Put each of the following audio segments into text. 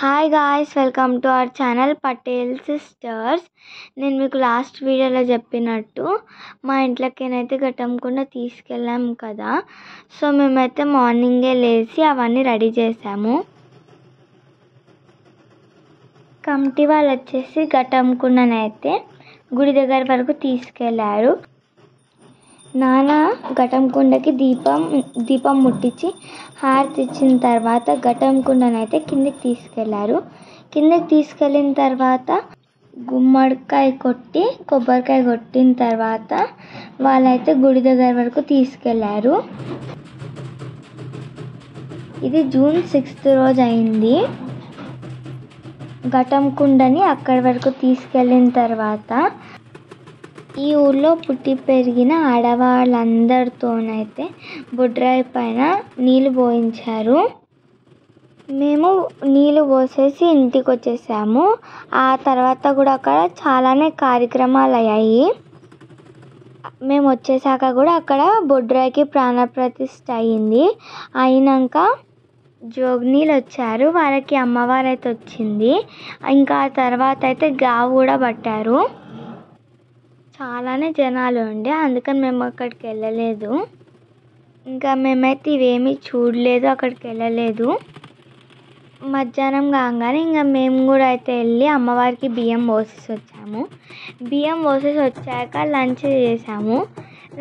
Hi guys, welcome to our channel Patel sisters. నేను మీకు last వీడియోలో చెప్పినట్టు మా ఇంట్లోకేనైతే ఘటంకుండా తీసుకెళ్ళాము కదా. సో మేమైతే మార్నింగే లేచి అవన్నీ రెడీ చేసాము. కమిటీ వాళ్ళు వచ్చేసి ఘటంకుండనైతే గుడి దగ్గర వరకు తీసుకెళ్లారు. నాన్న ఘటంకుండకి దీపం ముట్టించి హారతి ఇచ్చిన తర్వాత ఘటంకుండనైతే కిందికి తీసుకెళ్లారు. కిందికి తీసుకెళ్ళిన తర్వాత గుమ్మడికాయ కొట్టి కొబ్బరికాయ కొట్టిన తర్వాత వాళ్ళైతే గుడి దగ్గర వరకు తీసుకెళ్లారు. ఇది జూన్ 6th రోజు అయింది. ఘటంకుండని అక్కడి వరకు తీసుకెళ్ళిన తర్వాత ఈ ఊళ్ళో పుట్టి పెరిగిన ఆడవాళ్ళందరితోనైతే బొడ్రాయి పైన నీళ్ళు పోయించారు. మేము నీళ్ళు పోసేసి ఇంటికి వచ్చేసాము. ఆ తర్వాత కూడా అక్కడ చాలానే కార్యక్రమాలు అయ్యాయి. మేము వచ్చేసాక కూడా అక్కడ బొడ్రాయికి ప్రాణప్రతిష్ఠ అయింది. అయినాక జోగినీళ్ళు వచ్చారు, వాళ్ళకి అమ్మవారు అయితే వచ్చింది. ఇంకా ఆ తర్వాత అయితే గావు కూడా పట్టారు. చాలానే జనాలు ఉండే, అందుకని మేము అక్కడికి వెళ్ళలేదు. ఇంకా మేమైతే ఇవేమీ చూడలేదు, అక్కడికి వెళ్ళలేదు. మధ్యాహ్నం కాగానే ఇంకా మేము కూడా అయితే వెళ్ళి అమ్మవారికి బియ్యం పోసేసి వచ్చాము. బియ్యం పోసేసి వచ్చాక లంచ్ చేసాము.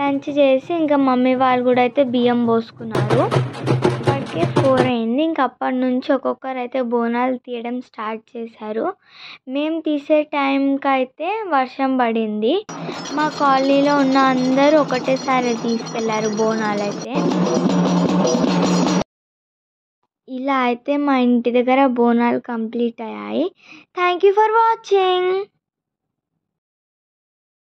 లంచ్ చేసి ఇంకా మమ్మీ వాళ్ళు కూడా అయితే బియ్యం పోసుకున్నారు. అప్పటికే 4 అయింది. ఇంక అప్పటి నుంచి ఒక్కొక్కరు అయితే బోనాలు తీయడం స్టార్ట్ చేశారు. మేము తీసే టైంకి అయితే వర్షం పడింది. మా కాలనీలో ఉన్న అందరూ ఒకటేసారి తీసుకెళ్లారు బోనాలు అయితే. ఇలా అయితే మా ఇంటి దగ్గర బోనాలు కంప్లీట్ అయ్యాయి. Thank you for watching.